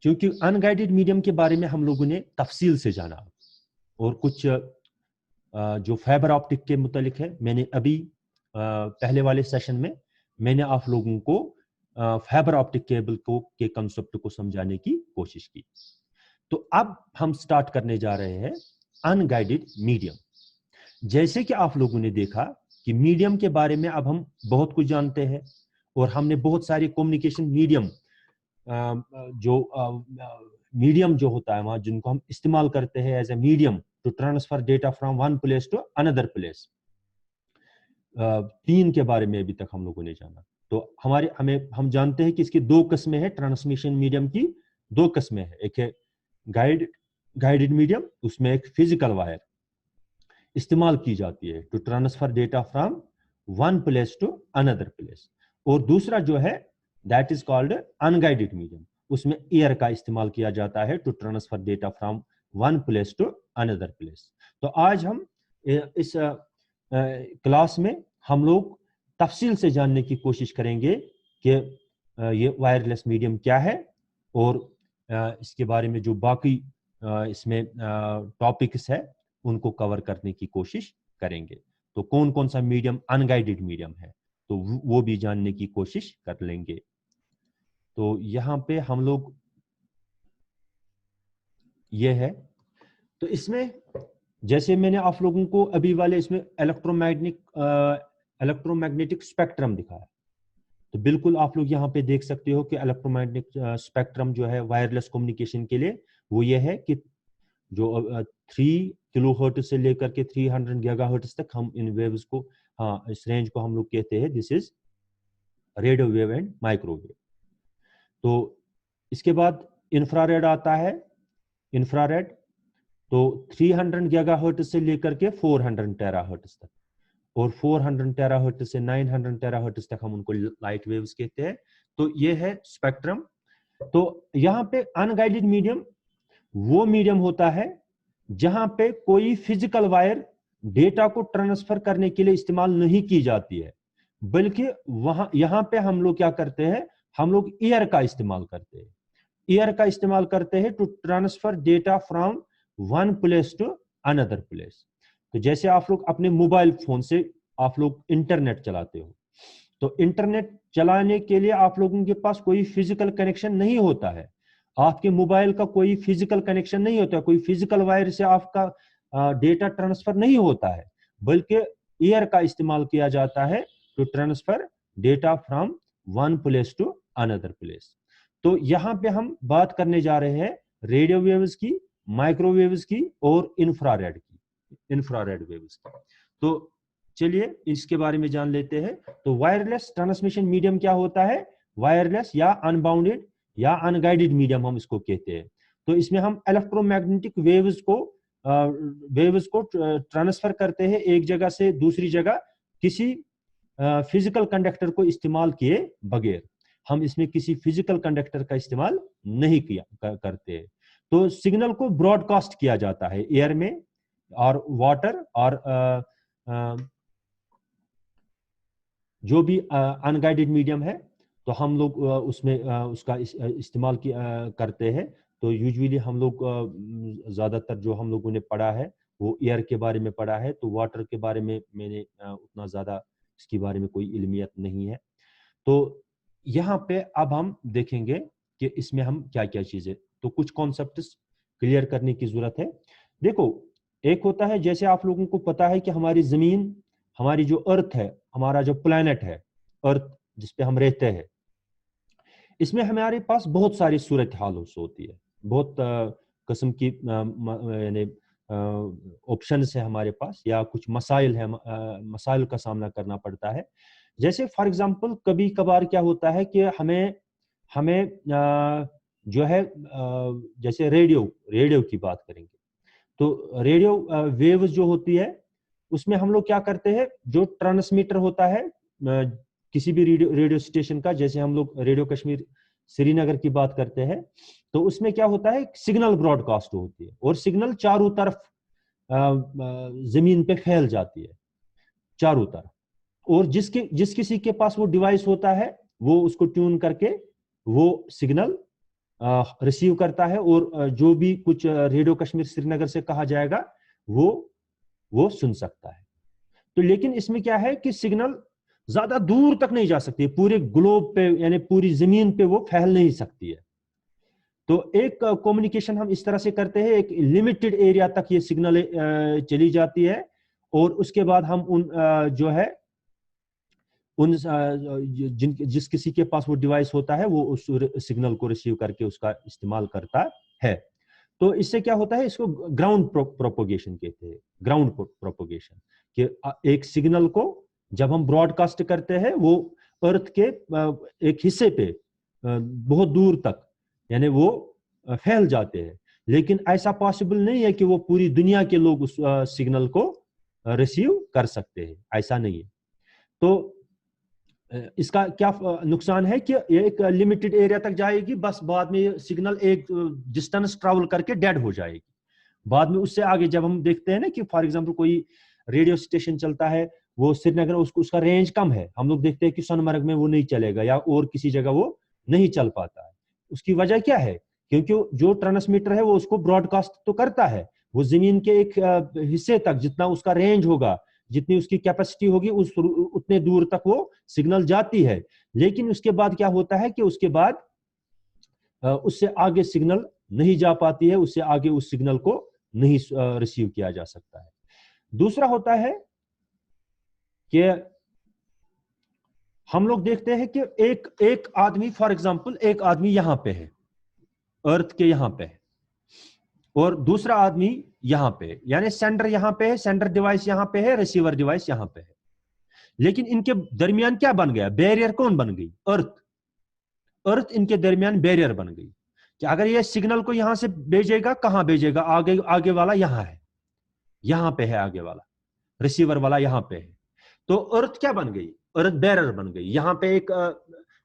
چونکہ ان guided medium کے بارے میں ہم لوگوں نے تفصیل سے جانا اور کچھ جو فائبر آپٹک کے متعلق ہے، میں نے ابھی پہلے والے سیشن میں نے آپ لوگوں کو فائبر آپٹک کیبل کے کنسپٹ کو سمجھانے کی کوشش کی. تو اب ہم سٹارٹ کرنے جا رہے ہیں ان گائیڈڈ میڈیم. جیسے کہ آپ لوگوں نے دیکھا کہ میڈیم کے بارے میں اب ہم بہت کچھ جانتے ہیں اور ہم نے بہت ساری کمیونیکیشن میڈیم جو ہوتا ہے وہاں جن کو ہم استعمال کرتے ہیں as a medium to transfer data from one place to another place, 3 کے بارے میں ابھی تک ہم لوگوں نے جانا. تو ہم جانتے ہیں کہ اس کی 2 قسمیں ہیں. ٹرانسمیشن میڈیم کی 2 قسمیں ہیں. ایک ہے گائیڈڈ میڈیم، اس میں ایک فزیکل وائر استعمال کی جاتی ہے to transfer data from one place to another place, اور دوسرا جو ہے that is called unguided medium, اس میں ایئر کا استعمال کیا جاتا ہے to transfer data from one place to another place. تو آج ہم اس کلاس میں ہم لوگ تفصیل سے جاننے کی کوشش کریں گے کہ یہ وائرلیس میڈیم کیا ہے اور اس کے بارے میں جو باقی اس میں ٹاپکس ہے ان کو کور کرنے کی کوشش کریں گے. تو کون کون سا میڈیم ان گائیڈڈ میڈیم ہے تو وہ بھی جاننے کی کوشش کر لیں گے. تو یہاں پہ ہم لوگ یہ ہے، تو اس میں جیسے میں نے آپ لوگوں کو ابھی والے اس میں الیکٹرو میگنیٹک اسپیکٹرم دکھایا، تو بالکل آپ لوگ یہاں پہ دیکھ سکتے ہو کہ الیکٹرو میگنیٹک اسپیکٹرم جو ہے وائرلیس کمیونیکیشن کے لیے وہ یہ ہے کہ جو 3 کلو ہرٹز سے لے کر کے 300 گیگا ہرٹز تک ہم ان ویوز کو، اس رینج کو ہم لوگ کہتے ہیں this is radio wave and microwave. تو اس کے بعد انفراریڈ آتا ہے. انفراریڈ تو 300 گیگا ہرٹز سے لے کر کے 400 ٹیرا ہرٹز تک، اور 400 ٹیرا ہرٹز سے 900 ٹیرا ہرٹز تک ہم ان کو لائٹ ویوز کہتے ہیں. تو یہ ہے اسپیکٹرم. تو یہاں پہ ان گائیڈڈ میڈیم وہ میڈیم ہوتا ہے جہاں پہ کوئی فزیکل وائر ڈیٹا کو ٹرانسفر کرنے کے لیے استعمال نہیں کی جاتی ہے، بلکہ یہاں پہ ہم لوگ کیا کرتے ہیں، ہم لوگ ایئر کا استعمال کرتے ہیں. ایئر کا استعمال کرتے ہیں to transfer data from one place to another place. تو جیسے آپ لوگ اپنے موبائل فون سے آپ لوگ انٹرنیٹ چلاتے ہو، تو انٹرنیٹ چلانے کے لیے آپ لوگوں کے پاس کوئی فزیکل کنیکشن نہیں ہوتا ہے. آپ کے موبائل کا کوئی فزیکل کنیکشن نہیں ہوتا ہے، کوئی فزیکل وائر سے آپ کا ڈیٹا ٹرانسفر نہیں ہوتا ہے، بلکہ ایئر کا استعمال کیا جاتا ہے to transfer data from one place to another place. تو یہاں پہ ہم بات کرنے جا رہے ہیں ریڈیو ویوز کی، مائکرو ویوز کی اور انفراریڈ ویوز کی. تو چلیے اس کے بارے میں جان لیتے ہیں. تو وائرلیس ٹرانسمیشن میڈیم کیا ہوتا ہے؟ وائرلیس یا ان باؤنڈیڈ یا ان گائیڈڈ میڈیم ہم اس کو کہتے ہیں. تو اس میں ہم الیکٹرو میگنیٹک ویوز کو ٹرانسفر کرتے ہیں ایک جگہ سے دوسری جگہ کسی فزیکل کنڈکٹر کو استعمال کیے بغیر. ہم اس میں کسی فزیکل کنڈکٹر کا استعمال نہیں کرتے. تو سگنل کو براڈ کاسٹ کیا جاتا ہے ایئر میں اور واٹر اور جو بھی ان گائیڈڈ میڈیم ہے تو ہم لوگ اس میں اس کا استعمال کرتے ہیں. تو یوزولی ہم لوگ زیادہ تر جو ہم لوگوں نے پڑھا ہے وہ ایئر کے بارے میں پڑھا ہے. تو واٹر کے بارے میں نے اتنا زیادہ اس کے بارے میں کوئی علمیت نہیں ہے. تو یہاں پہ اب ہم دیکھیں گے کہ اس میں ہم کیا کیا چیزیں، تو کچھ کانسیپٹس کلیئر کرنے کی ضرورت ہے. دیکھو ایک ہوتا ہے، جیسے آپ لوگوں کو پتا ہے کہ ہماری زمین، ہماری جو ارتھ ہے، ہمارا جو پلانٹ ہے ارتھ جس پہ ہم رہتے ہیں، اس میں ہمارے پاس بہت ساری صورتحال ہوتی ہے، بہت قسم کی یعنی آپشنز ہے ہمارے پاس، یا کچھ مسائل کا سامنا کرنا پڑتا ہے. جیسے فار ایگزامپل کبھی کبھار کیا ہوتا ہے کہ ہمیں جو ہے جیسے ریڈیو کی بات کریں گے تو ریڈیو ویوز جو ہوتی ہے اس میں ہم لوگ کیا کرتے ہیں، جو ٹرانسمیٹر ہوتا ہے کسی بھی ریڈیو اسٹیشن کا، جیسے ہم لوگ ریڈیو کشمیر سری نگر کی بات کرتے ہیں، تو اس میں کیا ہوتا ہے سگنل براڈ کاسٹ ہوتی ہے اور سگنل چاروں طرف زمین پہ پھیل جاتی ہے چاروں طرف، اور جس کسی کے پاس وہ ڈیوائس ہوتا ہے وہ اس کو ٹیون کر کے وہ سگنل रिसीव करता है और जो भी कुछ रेडियो कश्मीर श्रीनगर से कहा जाएगा वो सुन सकता है। तो लेकिन इसमें क्या है कि सिग्नल ज्यादा दूर तक नहीं जा सकती, पूरे ग्लोब पे यानी पूरी जमीन पे वो फैल नहीं सकती है। तो एक कम्युनिकेशन हम इस तरह से करते हैं, एक लिमिटेड एरिया तक ये सिग्नल चली जाती है और उसके बाद हम उन जो है उन जिस किसी के पास वो डिवाइस होता है वो उस सिग्नल को रिसीव करके उसका इस्तेमाल करता है। तो इससे क्या होता है, इसको ग्राउंड प्रोपोगेशन कहते हैं, ग्राउंड प्रोपोगेशन, कि एक सिग्नल को जब हम ब्रॉडकास्ट करते हैं वो अर्थ के एक हिस्से पे बहुत दूर तक यानी वो फैल जाते हैं, लेकिन ऐसा पॉसिबल नहीं है कि वो पूरी दुनिया के लोग उस सिग्नल को रिसीव कर सकते हैं, ऐसा नहीं है। तो इसका क्या नुकसान है कि ये एक लिमिटेड एरिया तक जाएगी, बस बाद में ये सिग्नल एक डिस्टेंस ट्रैवल करके डेड हो जाएगी। बाद में उससे आगे जब हम देखते हैं ना कि फॉर एग्जांपल कोई रेडियो स्टेशन चलता है, वो श्रीनगर उसका रेंज कम है, हम लोग देखते हैं कि सोनमर्ग में वो नहीं चलेगा या और किसी जगह वो नहीं चल पाता है। उसकी वजह क्या है, क्योंकि जो ट्रांसमीटर है वो उसको ब्रॉडकास्ट तो करता है, वो जमीन के एक हिस्से तक जितना उसका रेंज होगा, जितनी उसकी कैपेसिटी होगी उतने दूर तक वो सिग्नल जाती है। लेकिन उसके बाद क्या होता है कि उसके बाद उससे आगे सिग्नल नहीं जा पाती है, उससे आगे उस सिग्नल को नहीं रिसीव किया जा सकता है। दूसरा होता है कि हम लोग देखते हैं कि एक आदमी फॉर एग्जांपल एक आदमी यहां पे है, अर्थ के यहां पे है, और दूसरा आदमी यहां पे, यानी सेंडर यहां पे है, सेंडर डिवाइस यहां पे है, रिसीवर डिवाइस यहां पे है। लेकिन इनके दरमियान क्या बन गया, बैरियर कौन बन गई, अर्थ इनके दरमियान बैरियर बन गई कि अगर ये सिग्नल को यहां से भेजेगा, कहां भेजेगा, आगे वाला यहां है, यहां पे है आगे वाला, रिसीवर वाला यहां पे है। तो अर्थ क्या बन गई, अर्थ बैरियर बन गई। यहां पे एक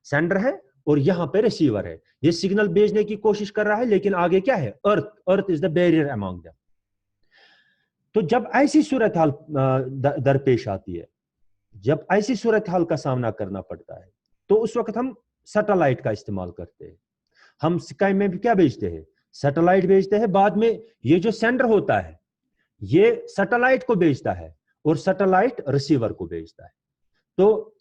सेंडर है और यहां पे रिसीवर है, ये सिग्नल भेजने की कोशिश कर रहा है, लेकिन आगे क्या है, earth is the barrier among them. तो जब ऐसी सूरत हाल दरपेश आती है, जब ऐसी सूरत हाल का सामना करना पड़ता है, तो उस वक्त हम सैटेलाइट का इस्तेमाल करते हैं। हम स्काई में भी क्या भेजते हैं, सैटेलाइट भेजते हैं। बाद में ये जो सेंडर होता है ये सैटेलाइट को भेजता है और सैटेलाइट रिसीवर को भेजता है। तो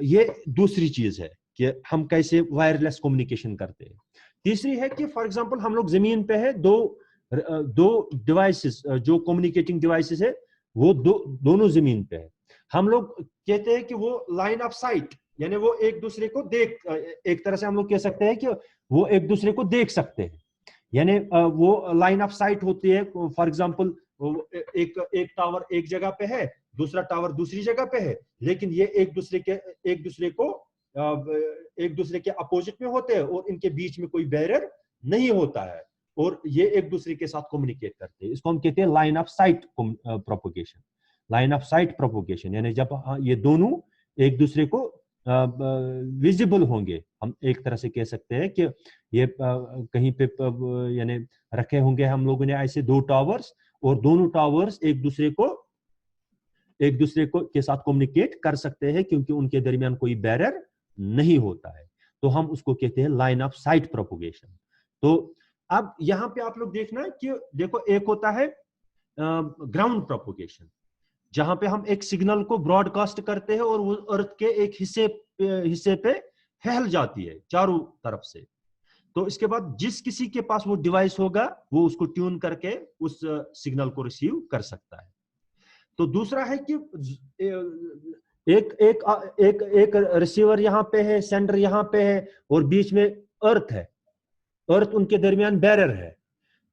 ये दूसरी चीज है कि हम कैसे वायरलेस कम्युनिकेशन करते हैं। तीसरी है कि फॉर एग्जांपल हम लोग जमीन पे है, दो डिवाइसेस जो कम्युनिकेटिंग डिवाइसेस है वो दोनों जमीन पे है। हम लोग कहते हैं कि वो लाइन ऑफ साइट, यानी वो एक दूसरे को एक तरह से हम लोग कह सकते हैं कि वो एक दूसरे को देख सकते हैं, यानी वो लाइन ऑफ साइट होती है। फॉर एग्जांपल एक टावर एक जगह पे है, दूसरा टावर दूसरी जगह पे है, लेकिन ये एक दूसरे के अपोजिट में होते हैं और इनके बीच में कोई बैरियर नहीं होता है और ये एक दूसरे के साथ कम्युनिकेट करते हैं। इसको हम कहते हैं line of site propagation. Line of site propagation यानी जब ये दोनों एक दूसरे को विजिबल होंगे, हम एक तरह से कह सकते हैं कि ये कहीं पे यानी रखे होंगे हम लोगों ने ऐसे दो टावर्स, और दोनों टावर्स एक दूसरे को के साथ कम्युनिकेट कर सकते हैं क्योंकि उनके दरमियान कोई बैरियर नहीं होता है। तो हम उसको कहते हैं लाइन ऑफ साइट प्रोपोगेशन। तो अब यहां पे आप लोग देखना कि देखो, एक होता है ग्राउंड प्रोपोगेशन, जहां पे हम एक सिग्नल को ब्रॉडकास्ट करते हैं और वो अर्थ के एक हिस्से पे फैल जाती है चारों तरफ से। तो इसके बाद जिस किसी के पास वो डिवाइस होगा वो उसको ट्यून करके उस सिग्नल को रिसीव कर सकता है। तो दूसरा है कि एक रिसीवर यहां पे है, सेंडर यहां पे है और बीच में अर्थ है, अर्थ उनके दरमियान बैरियर है।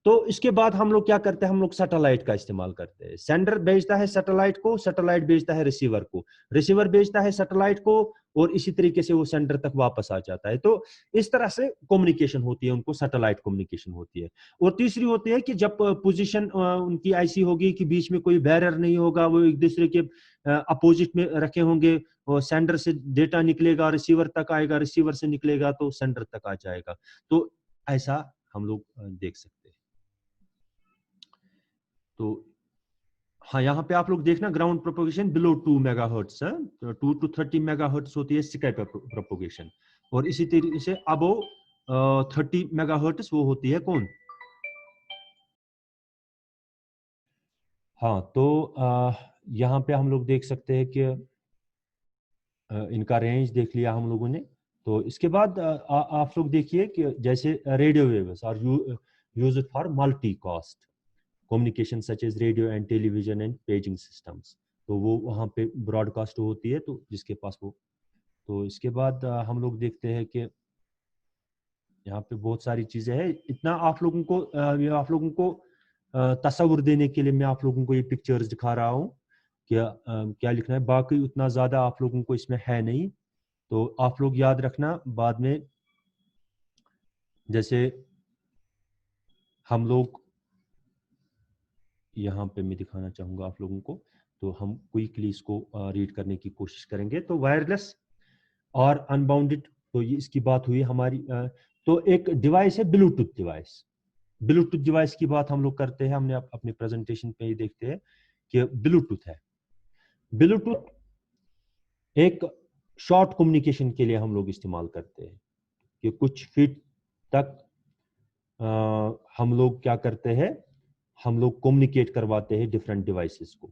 तो इसके बाद हम लोग क्या करते हैं, हम लोग सैटेलाइट का इस्तेमाल करते हैं। सेंडर भेजता है सैटेलाइट को, सैटेलाइट भेजता है रिसीवर को, रिसीवर भेजता है सैटेलाइट को, और इसी तरीके से वो सेंडर तक वापस आ जाता है। तो इस तरह से कम्युनिकेशन होती है, उनको सैटेलाइट कम्युनिकेशन होती है। और तीसरी होती है कि जब पोजीशन उनकी ऐसी होगी कि बीच में कोई बैरियर नहीं होगा, वो एक दूसरे के अपोजिट में रखे होंगे, और सेंडर से डेटा निकलेगा रिसीवर तक आएगा, रिसीवर से निकलेगा तो सेंडर तक आ जाएगा। तो ऐसा हम लोग देख सकते हैं। तो हाँ, यहाँ पे आप लोग देखना ग्राउंड प्रोपोगेशन बिलो 2 मेगाहर्ट्ज है, 2 to 30 मेगाहर्ट्ज होती है स्काई प्रोपोगेशन, और इसी तरीके से अबो 30 मेगाहर्ट्ज वो होती है कौन? हाँ, तो यहाँ पे हम लोग देख सकते हैं कि इनका रेंज देख लिया हम लोगों ने। तो इसके बाद आप लोग देखिए कि जैसे radio waves are used for multicast communication such as radio and television and paging systems. तो वो वहाँ पे ब्रॉडकास्ट होती है, तो जिसके पास वो। तो इसके बाद हम लोग देखते हैं कि यहाँ पे बहुत सारी चीजें हैं। इतना आप लोगों को तस्वुर देने के लिए मैं आप लोगों को ये पिक्चर्स दिखा रहा हूँ क्या क्या लिखना है। बाकी उतना ज्यादा आप लोगों को इसमें है नहीं, तो आप लोग याद रखना बाद में। जैसे हम लोग यहाँ पे मैं दिखाना चाहूंगा आप लोगों को, तो हम क्विकली इसको रीड करने की कोशिश करेंगे। तो वायरलेस और अनबाउंडेड, तो ये इसकी बात हुई हमारी। तो एक डिवाइस है ब्लूटूथ डिवाइस। ब्लूटूथ डिवाइस की बात हम लोग करते हैं, हमने अपनी प्रेजेंटेशन पे ही देखते हैं कि ब्लूटूथ है। ब्लूटूथ एक शॉर्ट कम्युनिकेशन के लिए हम लोग इस्तेमाल करते हैं कि कुछ फीट तक हम लोग क्या करते हैं, हम लोग कम्युनिकेट करवाते हैं डिफरेंट डिवाइसेस को।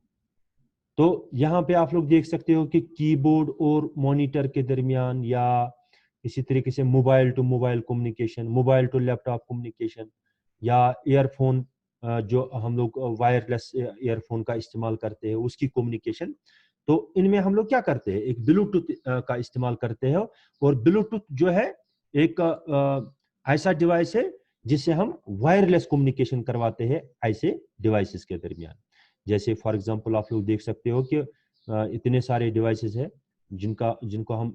तो यहाँ पे आप लोग देख सकते हो कि कीबोर्ड और मॉनिटर के दरमियान, या इसी तरीके से mobile to mobile communication, mobile to laptop communication, या ईयरफोन जो हम लोग वायरलेस ईयरफोन का इस्तेमाल करते हैं उसकी कम्युनिकेशन। तो इनमें हम लोग क्या करते हैं, एक ब्लूटूथ का इस्तेमाल करते हैं। और ब्लूटूथ जो है एक ऐसा डिवाइस है जिससे हम वायरलेस कम्युनिकेशन करवाते हैं ऐसे डिवाइसेस के दरमियान। जैसे फॉर एग्जांपल आप लोग देख सकते हो कि इतने सारे डिवाइसेस हैं जिनको हम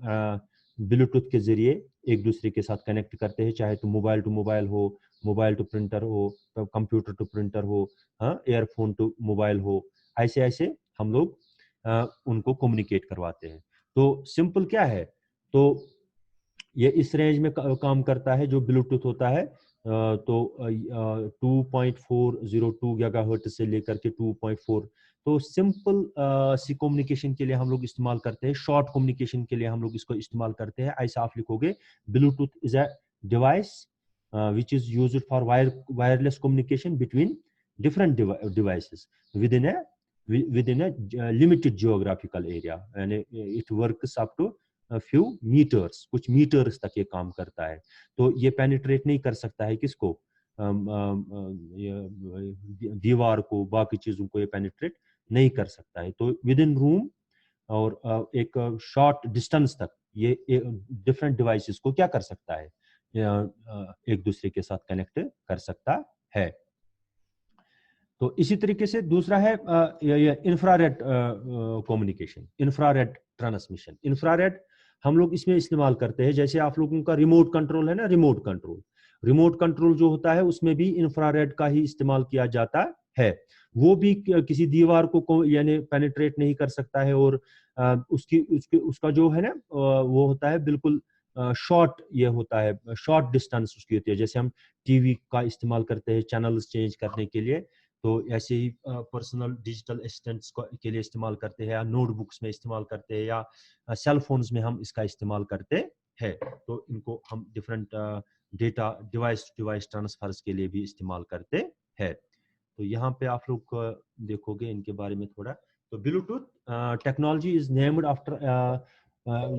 ब्लूटूथ के जरिए एक दूसरे के साथ कनेक्ट करते हैं, चाहे तो मोबाइल टू मोबाइल हो, मोबाइल टू प्रिंटर हो, कंप्यूटर टू प्रिंटर हो, हाँ, ईयरफोन टू मोबाइल हो। ऐसे ऐसे हम लोग उनको कम्युनिकेट करवाते हैं। तो सिंपल क्या है, तो ये इस रेंज में काम करता है जो ब्लूटूथ होता है। तो 2.402 गीगाहर्ट्ज से लेकर के 2.4। तो सिंपल सी कम्युनिकेशन के लिए हम लोग इस्तेमाल करते हैं, शॉर्ट कम्युनिकेशन के लिए हम लोग इसको इस्तेमाल करते हैं। ऐसा आप लिखोगे, Bluetooth is a device which is used for wireless communication between different devices within a limited geographical area, and it works up to few meters, कुछ मीटर्स तक ये काम करता है। तो ये पेनिट्रेट नहीं कर सकता है किसको, दीवार को, बाकी चीजों को ये पेनिट्रेट नहीं कर सकता है। तो विद इन रूम और एक शॉर्ट डिस्टेंस तक ये डिफरेंट डिवाइसेस को क्या कर सकता है, एक दूसरे के साथ कनेक्ट कर सकता है। तो इसी तरीके से दूसरा है infrared communication, infrared transmission. Infrared हम लोग इसमें इस्तेमाल करते हैं, जैसे आप लोगों का रिमोट कंट्रोल है ना, रिमोट कंट्रोल जो होता है उसमें भी इंफ्रारेड का ही इस्तेमाल किया जाता है। वो भी किसी दीवार को यानी पेनिट्रेट नहीं कर सकता है, और उसका जो है ना वो होता है बिल्कुल शॉर्ट, ये होता है शॉर्ट डिस्टेंस उसकी होती है। जैसे हम टीवी का इस्तेमाल करते हैं चैनल्स चेंज करने के लिए, तो ऐसे ही पर्सनल डिजिटल असिस्टेंट्स के लिए इस्तेमाल करते हैं, या नोटबुक्स में इस्तेमाल करते हैं, या सेल फोन्स में हम इसका इस्तेमाल करते हैं। तो इनको हम different data device to device transfers के लिए भी इस्तेमाल करते हैं। तो यहाँ पे आप लोग देखोगे इनके बारे में थोड़ा। तो Bluetooth technology is named after,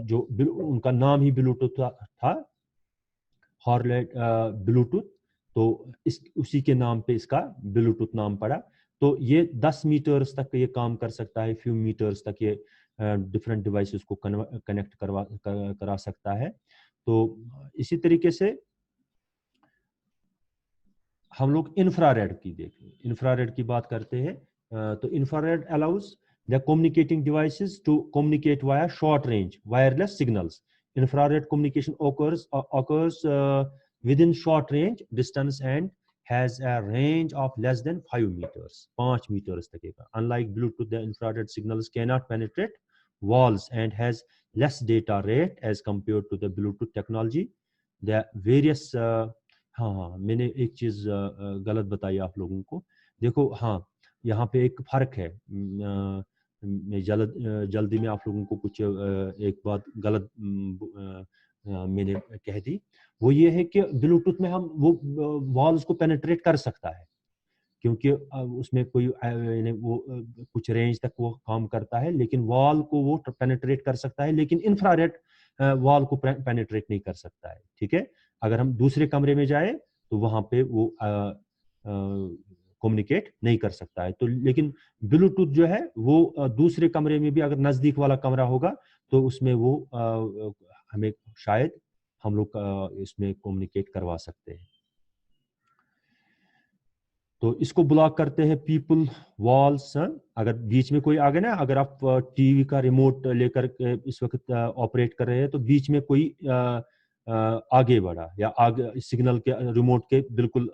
जो उनका नाम ही ब्लूटूथ था, हॉर्लेट ब्लूटूथ। तो उसी के नाम पे इसका ब्लूटूथ नाम पड़ा। तो ये 10 मीटर्स तक ये काम कर सकता है, फ्यू मीटर्स तक ये डिफरेंट डिवाइसेस को कनेक्ट करा सकता है। तो इसी तरीके से हम लोग इंफ्रारेड की बात करते हैं। तो infrared allows the communicating devices to communicate via short range wireless signals. Infrared communication occurs within short range distance and has a range of less than 5 meters, 5 meters तक का। Unlike Bluetooth, the infrared signals cannot penetrate walls and has less data rate as compared to the Bluetooth technology. The various हाँ, मैंने एक चीज गलत बताई आप लोगों को। देखो हाँ, यहाँ पे एक फर्क है। मैं जल्दी में आप लोगों को कुछ एक बात गलत میں نے کہہ دی، وہ یہ ہے کہ بلوٹوتھ میں ہم وہ والز کو پینیٹریٹ کر سکتا ہے، کیونکہ اس میں کوئی یعنی وہ کچھ رینج تک وہ کام کرتا ہے، لیکن وال کو وہ پینیٹریٹ کر سکتا ہے، لیکن انفراریڈ وال کو پینیٹریٹ نہیں کر سکتا ہے. ٹھیک ہے، اگر ہم دوسرے کمرے میں جائیں تو وہاں پہ وہ کمیونیکیٹ نہیں کر سکتا ہے. تو لیکن بلوٹوتھ جو ہے وہ دوسرے کمرے میں بھی اگر نزدیک والا کمرہ ہوگا تو اس میں وہ ہمیں شاید ہم لوگ اس میں کمیونیکیٹ کروا سکتے ہیں. تو اس کو بلاک کرتے ہیں پیپل والس. اگر بیچ میں کوئی آگے نا، اگر آپ ٹی وی کا ریموٹ لے کر اس وقت آپریٹ کر رہے ہیں تو بیچ میں کوئی آگے بڑھا یا آگے سگنل کے ریموٹ کے بالکل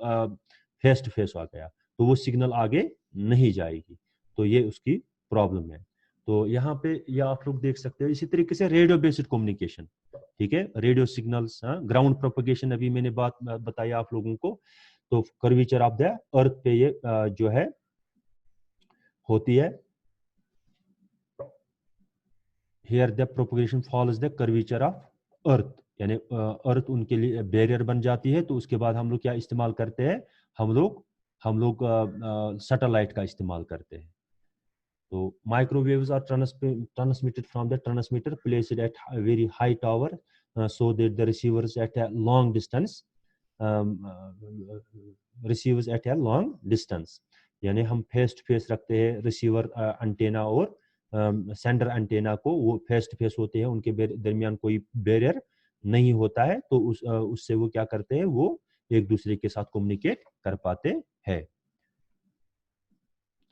فیس ٹو فیس آ گیا تو وہ سگنل آگے نہیں جائے گی، تو یہ اس کی پرابلم ہے. تو یہاں پہ یہ آپ لوگ دیکھ سکتے ہیں. اسی طریقے سے ریڈیو بیسڈ کمیونیکیشن، ٹھیک ہے، ریڈیو سگنلس، گراؤنڈ پروپیگیشن ابھی میں نے بات بتایا آپ لوگوں کو. تو کرویچر آف دا ارتھ پہ یہ جو ہے ہوتی ہے، here the propagation follows the curvature of earth, یعنی ارتھ ان کے لیے بیریئر بن جاتی ہے. تو اس کے بعد ہم لوگ کیا استعمال کرتے ہیں، ہم لوگ سیٹلائٹ کا استعمال کرتے ہیں. تو microwaves are transmitted from the transmitter placed at a very high tower so that the receivers at a long distance receives at a long distance. یعنی ہم فیس ٹو فیس رکھتے ہیں ریسیور انٹینا اور sender antenna کو، وہ face to face ہوتے ہیں، ان کے درمیان کوئی بیریئر نہیں ہوتا ہے. تو اس سے وہ کیا کرتے ہیں، وہ ایک دوسرے کے ساتھ کمیونیکیٹ کر پاتے ہیں.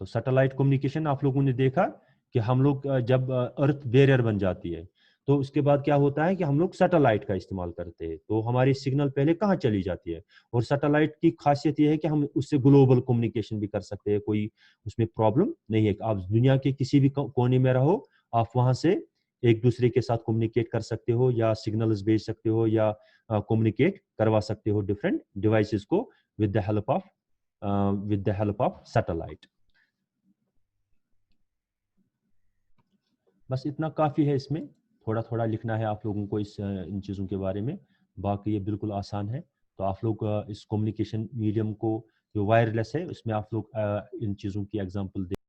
تو سیٹلائٹ کمیونیکیشن آپ لوگوں نے دیکھا کہ ہم لوگ جب ارتھ بیریئر بن جاتی ہے تو اس کے بعد کیا ہوتا ہے کہ ہم لوگ سیٹلائٹ کا استعمال کرتے ہیں. تو ہماری سگنل پہلے کہاں چلی جاتی ہے، اور سیٹلائٹ کی خاصیت یہ ہے کہ ہم اس سے گلوبل کمیونیکیشن بھی کر سکتے ہیں، کوئی اس میں پرابلم نہیں ہے. آپ دنیا کے کسی بھی کونے میں رہو، آپ وہاں سے ایک دوسرے کے ساتھ کمیونیکیٹ کر سکتے ہو، یا سگنلز بھیج سکتے ہو، یا کمیونیکیٹ کروا سکتے ہو ڈفرینٹ ڈیوائسز کو with the help of satellite. بس اتنا کافی ہے. اس میں تھوڑا تھوڑا لکھنا ہے آپ لوگوں کو ان چیزوں کے بارے میں، باقی یہ بالکل آسان ہے. تو آپ لوگ اس کمیونیکیشن میڈیم کو جو وائرلیس ہے اس میں آپ لوگ ان چیزوں کی ایگزامپل